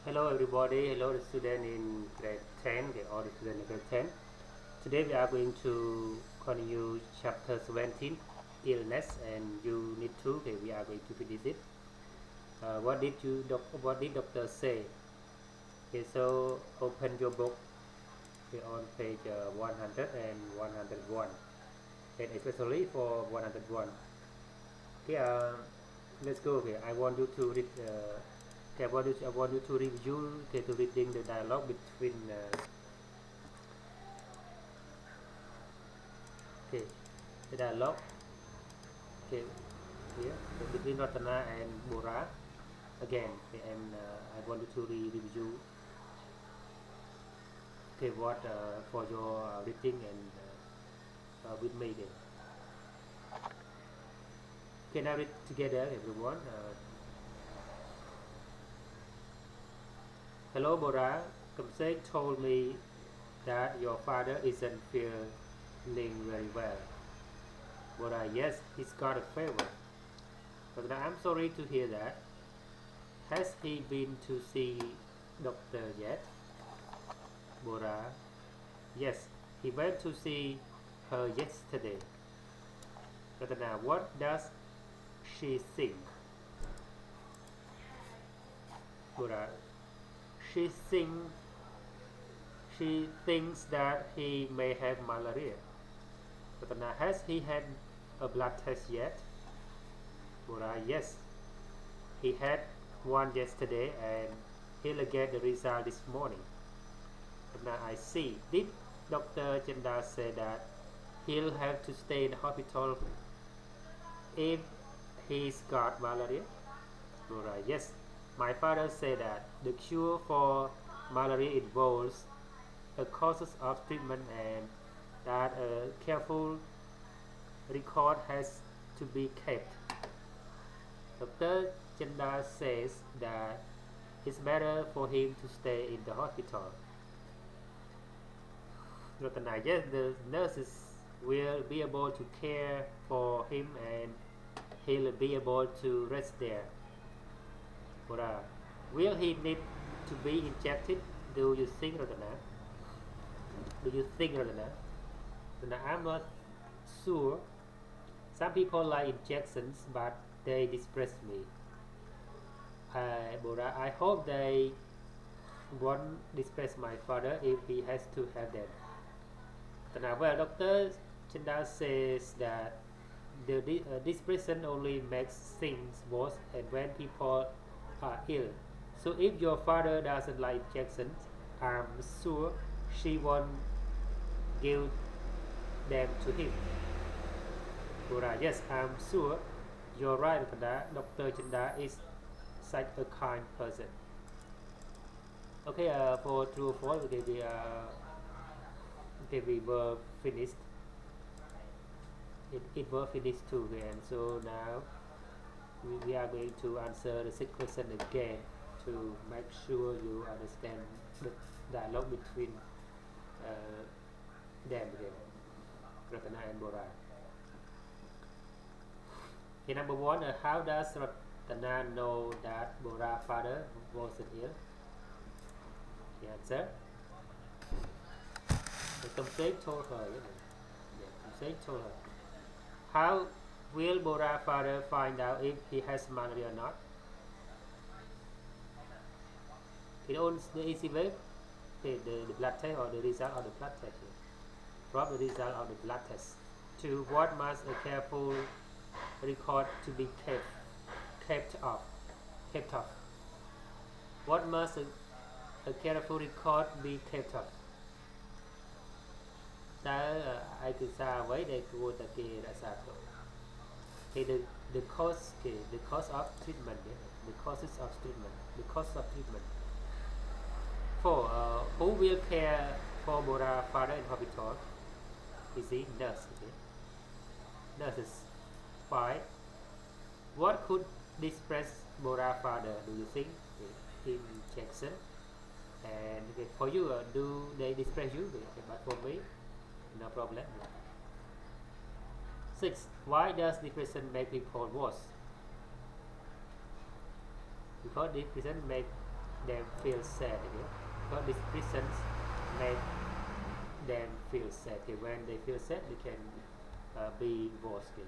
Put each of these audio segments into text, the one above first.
Hello everybody, hello the student in grade 10, okay, all the students in grade 10. Today we are going to continue chapter 17, illness, and unit 2, okay, we are going to finish it. What did doctor say? Okay, so open your book, okay, on page 100 and 101, and especially for 101. Okay, let's go. Okay, I want you to read. Okay, I want you to review. Okay, to reading the dialogue between. Okay, the dialogue. Okay, here between Ratana and Bora. Again, okay, and I want you to review. Okay, what for your reading and with me again. Okay, now read together, everyone. Hello, Bora. Kamsek told me that your father isn't feeling very well. Bora, yes, he's got a fever. But I'm sorry to hear that. Has he been to see doctor yet? Bora, yes, he went to see her yesterday. Ratana, what does she think? Bora, she thinks she thinks that he may have malaria. Ratana, has he had a blood test yet? Bora, yes, he had one yesterday and he'll get the result this morning. Now I see. Did Dr. Chanda say that he'll have to stay in the hospital if he's got malaria? Right. Yes, my father said that the cure for malaria involves a course of treatment and that a careful record has to be kept. Dr. Chanda says that it's better for him to stay in the hospital. Ratana, yes, the nurses will be able to care for him and he'll be able to rest there. Bora, will he need to be injected? Do you think, Ratana? Do you think, Ratana? Ratana, I'm not sure. Some people like injections, but they distress me. Bora, I hope they won't distress my father if he has to have them. Well, Dr. Chanda says that this prison only makes things worse and when people are ill. So if your father doesn't like injections, I'm sure she won't give them to him. Right, yes, I'm sure you're right, Dr. Chanda is such a kind person. Okay, for true or false, we were finished. It were finished too, and so now we are going to answer the sixth question again to make sure you understand the dialogue between uh, them again, Ratana and Bora. Okay, number one, how does Ratana know that Bora's father wasn't ill? The answer, the complaint told her. Complaint told her. How will Bora's father find out if he has malaria or not? It owns the easy way, the blood test or the result of the blood test. From the result of the blood test. To what must a careful record to be kept of? Kept of. What must a careful record be kept of? Ai từ xa với đây cô ta kia đã xa rồi. Okay, the cost, okay, the cost of treatment, the causes of treatment, the cost of treatment. For who will care for Bora father in hospital? Is he nurse? Okay. Nurses. 5. What could distress Bora father? Do you think? Okay. Injection. And okay, for you, do they distress you? Okay, but for me, no problem. 6. Why does depression make people worse? Because depression make them feel sad here. Because these reasons make them feel sad. Okay, when they feel sad, they can be divorced. Okay.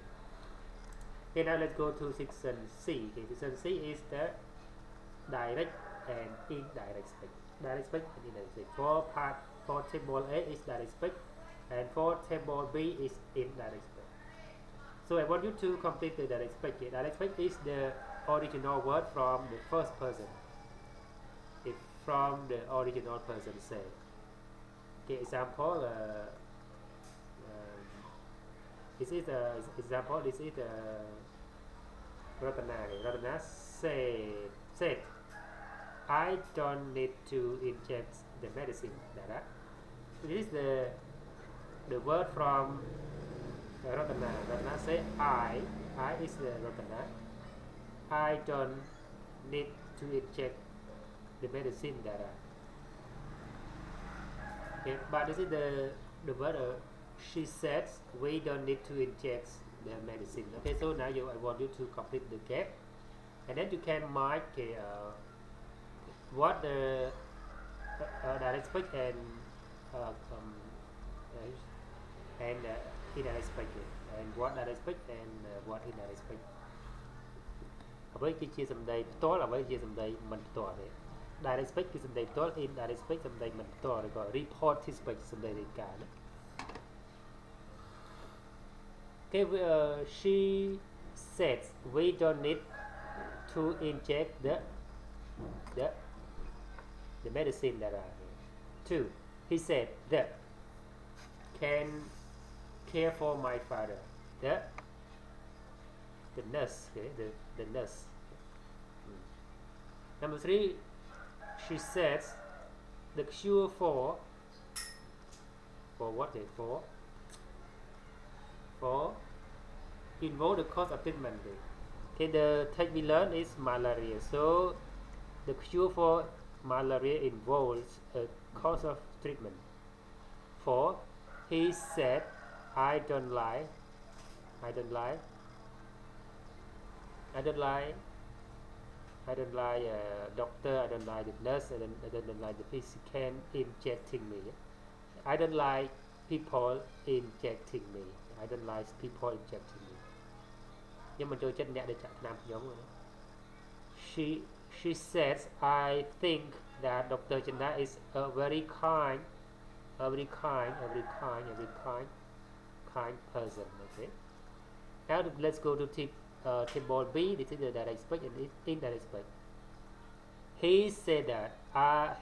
Okay, now let's go to section C. Okay, section C is the direct and indirect speech. Direct speech and indirect speech. For table A is direct speech, and for table B is indirect speech. So I want you to complete the direct speech. Okay, direct speech is the original word from the first person. If from the original person say. Okay, example. This is the example. This is the Ratana. Ratana said, I don't need to inject the medicine. This is the word from Ratana. Ratana say I is the Ratana. I don't need to inject the medicine. Okay, but this is the word. She says we don't need to inject the medicine. Okay, so now I want you to complete the gap, and then you can mark what the direct speech and indirect speech, and what direct speech and what indirect speech. អ្វីគឺជាសម្ដីផ្ទាល់អ្វីជាសម្ដីមិនផ្ទាល់ទេ direct speech គឺសម្ដីផ្ទាល់ indirect speech សម្ដីមិនផ្ទាល់ឬក៏ reported speech សម្ដីរាយការណ៍ណា Okay, she said we don't need to inject the the medicine that are here. 2. He said that can care for my father. The nurse, okay, the nurse. Number 3, she says the cure for what? For involve the cause of treatment. Okay, the type we learn is malaria. So the cure for malaria involves a course of treatment. 4. He said, I don't lie. Doctor. I don't like the nurse. I don't like the physician injecting me. I don't like people injecting me. I don't like people injecting me. ខ្ញុំមិនចូលចិត្តអ្នកដែលចាក់ថ្នាំខ្ញុំ She says I think that Dr. Chanda is a very kind person. Okay. Now let's go to table B. This is the direct speech and indirect speech. He said that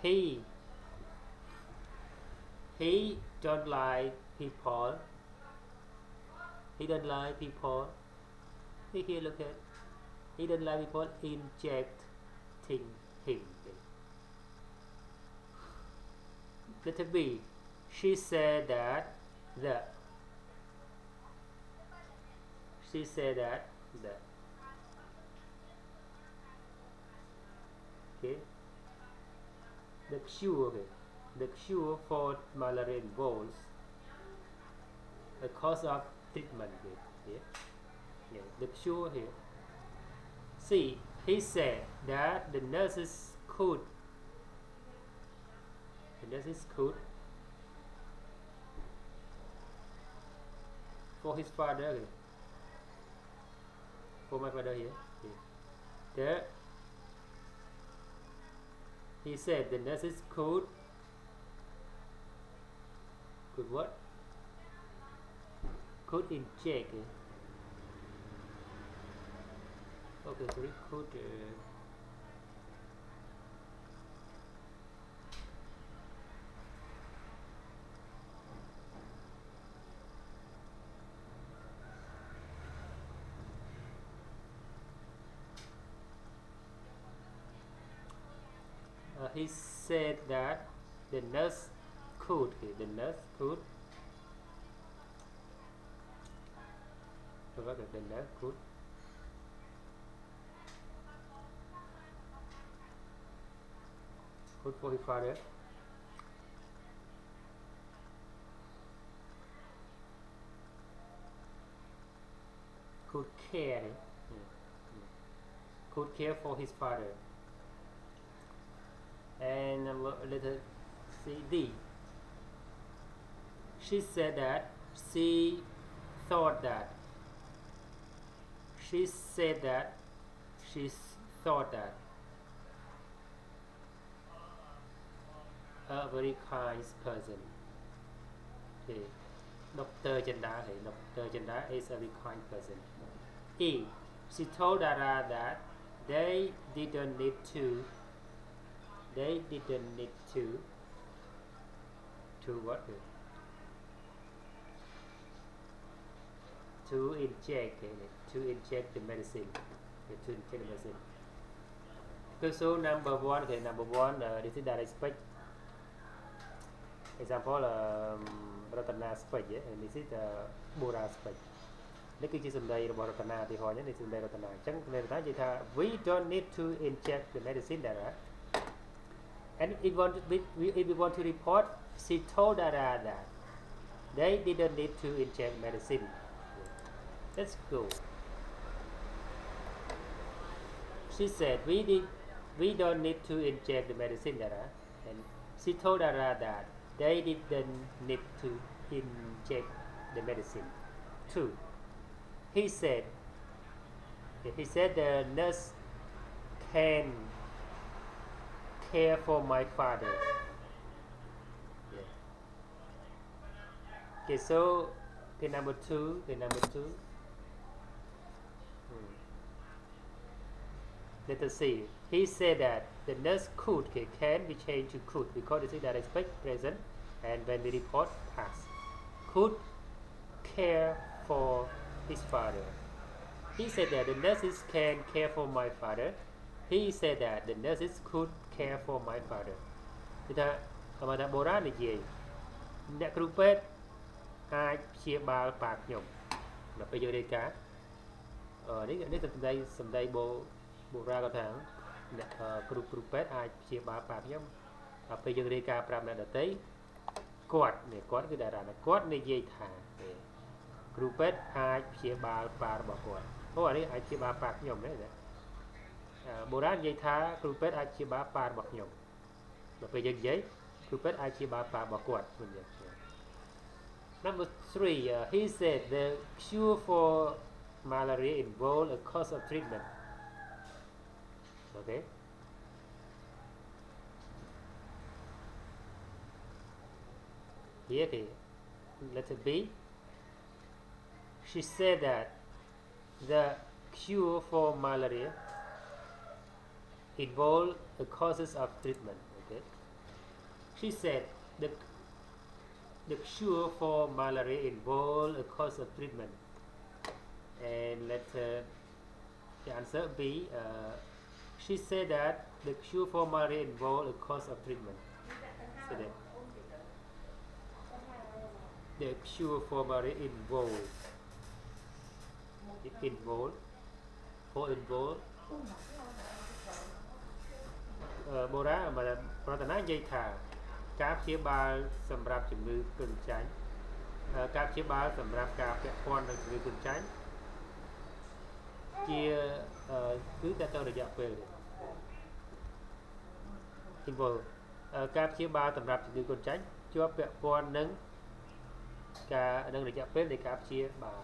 he don't like people. He don't like people. Here, look at. He don't like people injecting him. Letter B. She said that the. Okay. The cure for malaria involves a course of treatment. Yeah, the cure here. See, he said that the nurses could for his father. Okay. For my father here. Okay. He said the nurses could what? Could inject. Okay, sorry, could he said that the nurse could for his father could care for his father. And letter C, D. She said that she thought that she said that she thought that a very kind person. Okay. Dr. Janda, Dr. Janda is a very kind person. E. She told Dara that they didn't need to. They didn't need to what? To inject the medicine. To inject the medicine. So number one, this is direct speech. Example Ratana speech, and this is Bora speech. នេះគឺជាសម្ដីរបស់រតនាទីហោនេះសម្ដីរតនាអញ្ចឹងរតនានិយាយថា we don't need to inject the medicine Dara and if we want to report she told Dara that they didn't need to inject medicine. Let's go. She said we don't need to inject the medicine Dara and she told Dara that they didn't need to inject the medicine. 2. He said the nurse can care for my father. Yeah. Okay, so number two. Let us see. He said that the nurse could, can be changed to could because this is direct speech present and when we report past. Could care for his father. He said that the nurses can care for my father. He said that the nurses could care for my father. គឺថាអាថាបុរាណនិយាយអ្នកគ្រូពេទ្យអាចព្យាបាលប៉ាខ្ញុំដល់ពេលយើងរាយការណ៍នេះសម្ដីបុរាណគាត់ថាអ្នកគ្រូពេទ្យអាចព្យាបាលប៉ាខ្ញុំដល់ពេលយើងរាយការណ៍ប្រាប់អ្នកដទៃគាត់គឺតារាគាត់និយាយថាគ្រូពេទ្យអាចព្យាបាលប៉ារបស់គាត់អានេះអាចព្យាបាលប៉ាខ្ញុំទេបុរាណនិយាយថាគ្រូពេទ្យអាចព្យាបាលប៉ារបស់ខ្ញុំដល់ពេលយើងនិយាយគ្រូពេទ្យអាចព្យាបាលប៉ារបស់គាត់វិញ Number 3 he said the cure for malaria involved a course of treatment. Okay. Here letter B. She said that the cure for malaria involved the causes of treatment. Okay. She said the cure for malaria involved a course of treatment. And letter the answer B. She said that the cure for malaria involved a course of treatment. So that the cure for malaria involved បុរាណប្រតនានិយាយថាការព្យាបាលសម្រាប់ជំងឺគ្រុនចាញ់ការព្យាបាលសម្រាប់ការពាក់ព័ន្ធនឹងជំងឺគ្រុនចាញ់ជាគឺតែទៅរយៈពេល involve ការព្យាបាលសម្រាប់ជំងឺគ្រុនចាញ់ជាប់ពាក់ព័ន្ធនឹងរយៈពេលនៃការព្យាបាល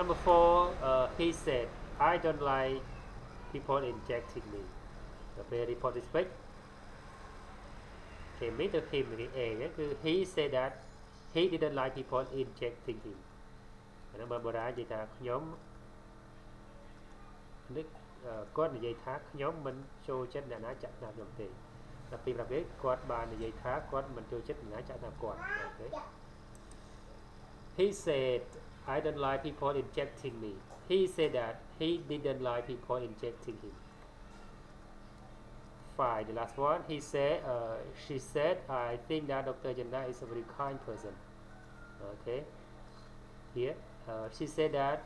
Number 4 he said I don't like people injecting me the very report is fake គេមានទៅ him នេះ A គឺ he said that he didn't like people injecting him អានោះបើបុរាណនិយាយថាខ្ញុំនឹកគាត់និយាយថាខ្ញុំមិនចូលចិត្តអ្នកណាចាក់តាមខ្ញុំទេដល់ពេលប្រាប់គេគាត់បាននិយាយថាគាត់មិនចូលចិត្តអ្នកណាចាក់តាមគាត់ Okay. He said I don't like people injecting me. He said that he didn't like people injecting him. 5. The last one. She said, I think that Dr. Janda is a very kind person. Okay. Here, she said that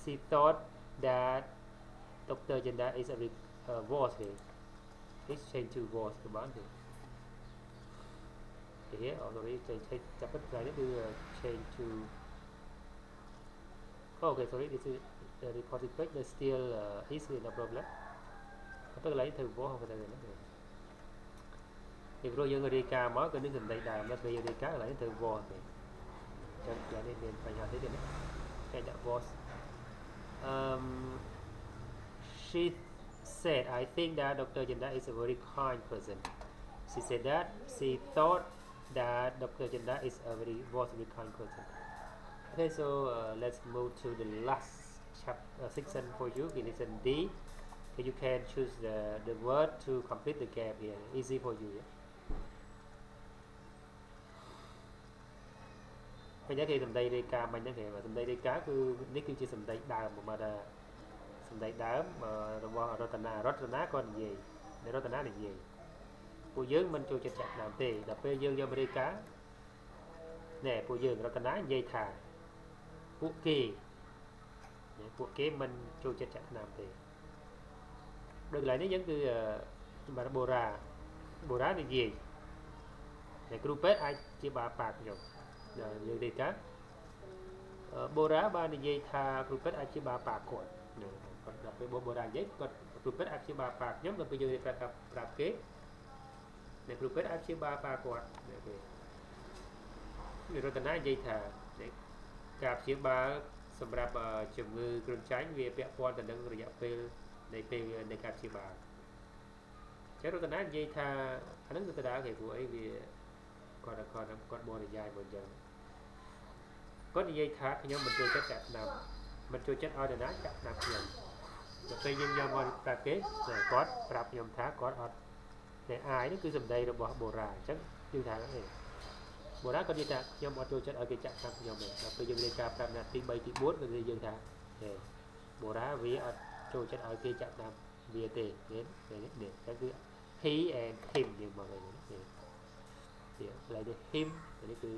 she thought that Dr. Janda is a very was here. It's changed to was the bond here. Here, already change to Okay, sorry, this is reported page, but still history no problem. Tức lấy từ vô không phải là được. Thì rồi những người ca mới cái nước hình đầy đàm nó bây giờ đi cá lấy từ vô thì cho nên phải nhớ thế này cái đã was she said I think that Dr. Janda is a very kind person. She said that she thought that Dr. Janda is a was a very kind person. Okay, so let's move to the last section for you. In lesson D, okay, you can choose the word to complete the gap here. Easy for you. Yeah? ហើយគេសំដីរាយការណ៍មិញហ្នឹងគេសំដីរាយការណ៍គឺនេះគឺជាសំដីដើមមកថាសំដីដើមរបស់រតនាគាត់និយាយរតនានិយាយពួកយើងមិនចូលចិត្តចាក់ដើមទេដល់ពេលយើងយករាយការណ៍ណែពួកយើងរតនានិយាយថាពួកគេមិនចូលចិត្តចាក់ដើមទេដូចកន្លែងនេះយើងគឺបាទបូរ៉ានិយាយតែគ្រូពេទ្យអាចជាបាប៉ាខ្ញុំយើងរាយការណ៍បូរ៉ាបាននិយាយថាគ្រូពេទ្យអាចជាបាប៉ាគាត់ដល់ពេលបូរ៉ានិយាយគាត់គ្រូពេទ្យអាចជាបាប៉ាខ្ញុំដល់ពេលយើងរាយការណ៍ប្រាប់គេអ្នកគ្រូពេទ្យអាចជាបាប៉ាគាត់គេរតនានិយាយថាការព្យាបាលសម្រាប់ជំងឺគ្រុនចាញ់វាពាក់ព័ន្ធទៅនឹងរយៈពេលនៃការព្យាបាលចឹងរតនានិយាយថាអានឹងគឺទៅដើរគេព្រោះអីវាគាត់បរិយាយមកចឹងគាត់និយាយថាខ្ញុំមិនចូលចិត្តចាក់ឆ្នាំមិនចូលចិត្តឲ្យនរណាចាក់ឆ្នាំខ្ញុំដល់ពេលយើងយកមកប្រាប់គេគាត់ប្រាប់ខ្ញុំថាគាត់អត់តែអាយនេះគឺសម្ដីរបស់បូរ៉ាអញ្ចឹងគឺថាបូរ៉ាគាត់និយាយថាខ្ញុំអត់ចូលចិត្តឲ្យគេចាក់ឆ្នាំខ្ញុំទេដល់ពេលយើងរាយការណ៍ប្រាប់ណាទី3ទី4គឺយើងថាបូរ៉ាវាអត់ចូលចិត្តឲ្យគេចាក់ឆ្នាំវាទេនេះចឹងគឺ he and him យើងមកវិញនេះlike the him នេះគឺ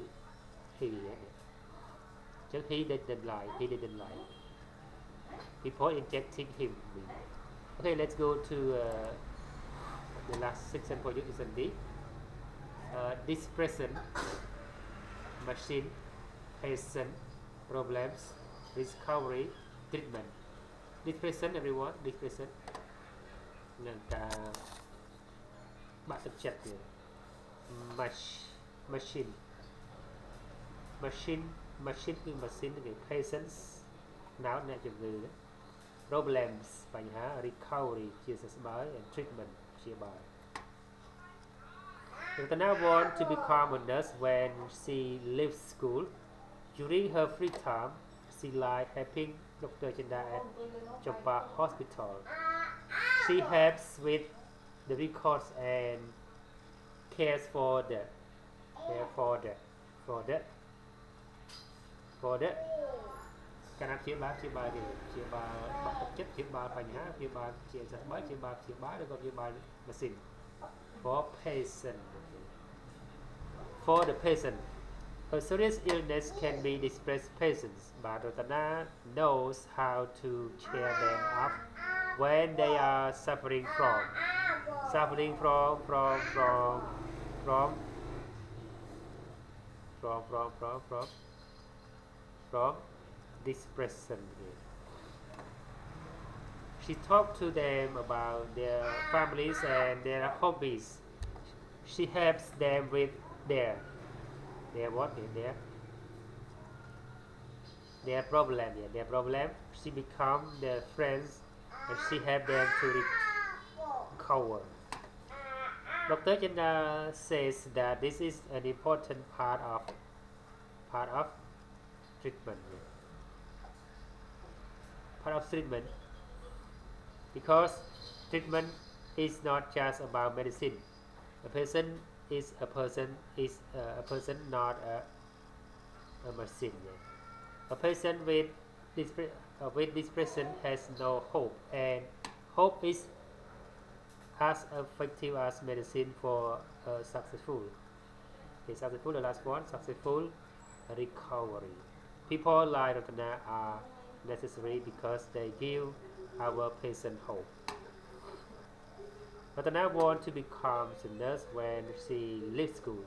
he ចឹង he didn't like people injecting him. Okay, let's go to the last section for you is D. This present machine patient problems recovery treatment. This present everyone, this present នឹងការបាក់ទឹកចិត្តទៀត machine គឺ machine គឺ patients ណោតអ្នកជំងឺ problems បញ្ហា recovery ជាសះស្បើយ and treatment ព្យាបាល Ratana want to become a nurse when she leaves school. During her free time, she likes helping Dr. Janda at Champa Hospital. She helps with the records and cares for theការព្យាបាលគេព្យាបាលបាក់ទឹកចិត្តព្យាបាលបញ្ហាព្យាបាលជាសះស្បើយព្យាបាលឬក៏ព្យាបាលម៉ាស៊ីន for the patient a serious illness can be depressed patients but Ratana knows how to cheer them up when they are suffering from depression. She talked to them about their families and their hobbies. She helps them with their problem. She becomes their friends and she helps them to recover. Dr. Janda says that this is an important part of treatment. Because treatment is not just about medicine. A person is a person, not a machine. A person with depression has no hope, and hope is as effective as medicine for successful the last one, successful recovery. People like Ratana are necessary because they give our patient hope. Ratana want to become a nurse when she leaves school.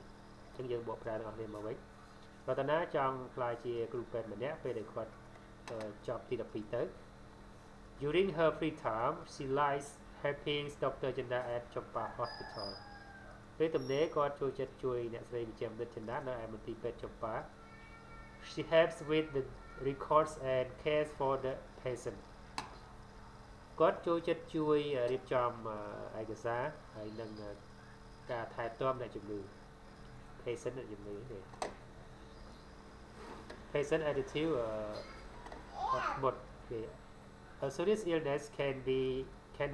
ចឹងយើងបកប្រែដល់នេះមកវិញ Ratana ចង់ក្លាយជាគ្រូពេទ្យម្នាក់ពេលដែលគាត់ job ទី12ទៅ During her free time she likes helping Dr. Janda at Champa Hospital ពេលទំនេរគាត់ចូលចិត្តជួយអ្នកស្រីវិជ្ជបណ្ឌិតចិន្តានៅឯមន្ទីរពេទ្យចម្ប៉ា She helps with the records and cares for the patient គាត់ចូលចិត្តជួយរៀបចំឯកសារហើយនឹងការថែទាំអ្នកជំងឺ patient អ្នកជំងឺទេ patient attitude អត់មុតគេ A serious illness can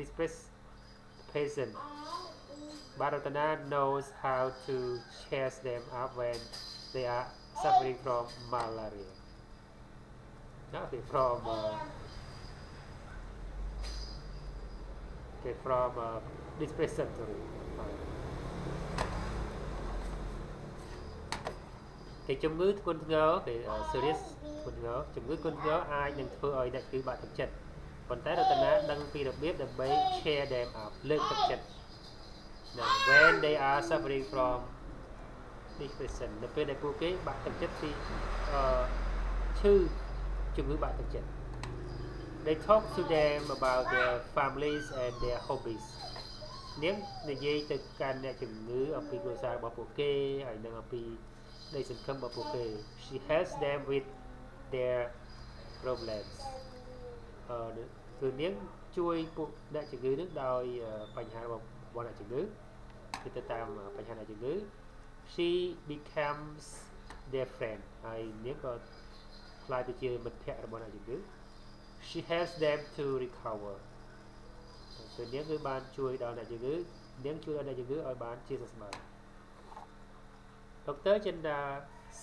distress the patient but Ratana knows how to cheer them up when they are suffering from malaria not from depression sorry គេជំងឺធ្ងន់ធ្ងរគេ serious ធ្ងន់ធ្ងរជំងឺធ្ងន់ធ្ងរអាចនឹងធ្វើឲ្យអ្នកគឺបាក់ទឹកចិត្តប៉ុន្តែរតនាដឹងពីរបៀបដើម្បី cheer them up លើកទឹកចិត្ត when they are suffering from depression នៅពេលដែលពួកគេបាក់ទឹកចិត្តពីឈឺជំងឺបាក់ទឹកចិត្ត They talk to them about their families and their hobbies នាងនិយាយទៅកាន់អ្នកជំងឺអំពីគ្រួសាររបស់ពួកគេហើយនឹងអំពីនៃសង្គមរបស់ពួកគេ She helps them with their problems គឺនាងជួយពួកអ្នកជំងឺនឹងដោយបញ្ហារបស់អ្នកជំងឺគឺទៅតាមបញ្ហាអ្នកជំងឺ She becomes their friend ហើយនាងក៏ខ្លាយទៅជាមិត្តភក្តិរបស់អ្នកជំងឺ She helps them to recover គឺនាងគឺបានជួយដល់អ្នកជំងឺនាងជួយដល់អ្នកជំងឺឲ្យបានជាសះស្បើយ Dr. Janda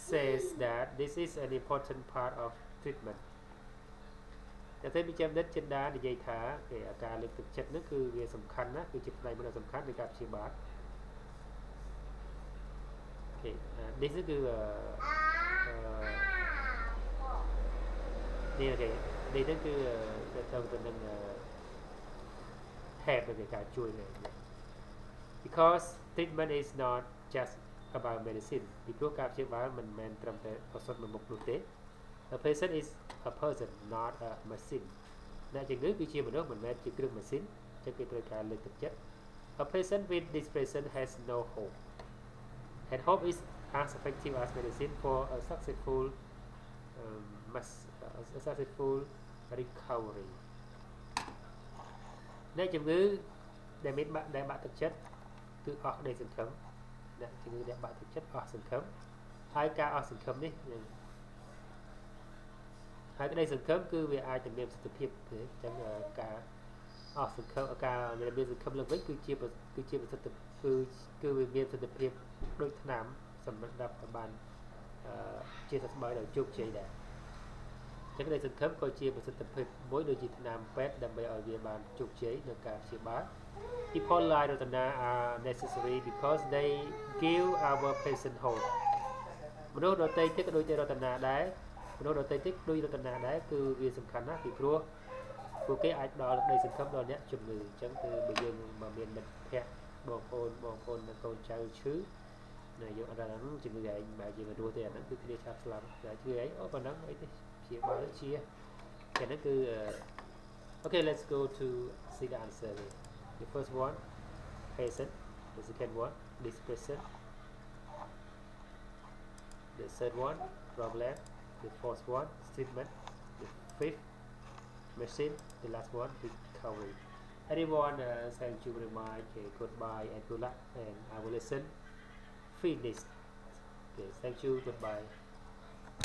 says that this is an important part of treatment តែពេលវិជ្ជបណ្ឌិតចិន្តានិយាយថាការលើកទឹកចិត្តនេះគឺវាសំខាន់ណាស់គឺជាផ្នែកមួយដ៏សំខាន់នៃការព្យាបាល Okay this គឺនេះអូខេនេះគឺទៅនឹង help ในការជួយនេះ because treatment is not just about medicine ពីព្រោះការព្យាបាលមិនមែនត្រឹមតែឱសថមួយមុខនោះទេ A patient is a person not a machine អ្នកជំងឺគឺជាមនុស្សមិនមែនជាគ្រឿងម៉ាស៊ីនចឹងគេត្រូវការលើកទឹកចិត្ត A patient with depression has no hope and hope is as effective as medicine for a successful recovery អ្នកជំងឺដែលមានបាក់ទឹកចិត្តគឺអស់ក្តីសង្ឃឹមអ្នកជំងឺដែលបាក់ទឹកចិត្តអស់សង្ឃឹមហើយការអស់សង្ឃឹមនេះហើយក្តីសង្ឃឹមគឺវាអាចទៅមានប្រសិទ្ធភាពទេអញ្ចឹងការអស់សង្ឃឹមការមានសង្ឃឹមឡើងវិញគឺជាប្រសិទ្ធគឺវាមានប្រសិទ្ធភាពដូចថ្នាំសម្រាប់ឲ្យបានជាសះស្បើយដោយជោគជ័យដែរចឹងក្តីសង្ឃឹមក៏ជាប្រសិទ្ធភាពមួយដូចជាថ្នាំពេទ្យដើម្បីឲ្យវាបានជោគជ័យក្នុងការព្យាបាល People like Ratana are necessary because they give our patient hope មនុស្សដទៃទៀតក៏ដូចជារតនាដែរមនុស្សដទៃទៀតដូចរតនាដែរគឺវាសំខាន់ណាស់ពីព្រោះពួកគេអាចផ្ដល់ក្តីសង្ឃឹមដល់អ្នកជំងឺអញ្ចឹងគឺបើយើងមកមានមិត្តភក្តិបងប្អូននិងកូនចៅឈឺណាយើងអត់ដឹងជំងឺឯងបែរជាមិនរស់ទេអាហ្នឹងគឺគ្នាឆាប់ស្លាប់តែជឿអីអូប៉ុណ្ណឹងអីទេព្យាបាលជាតែហ្នឹងគឺ Okay let's go to see the answer the first one patient the second one depression the third one problem the fourth one treatment the fifth machine the last one recovery everyone thank you very much goodbye and good luck and I will listen finish okay thank you goodbye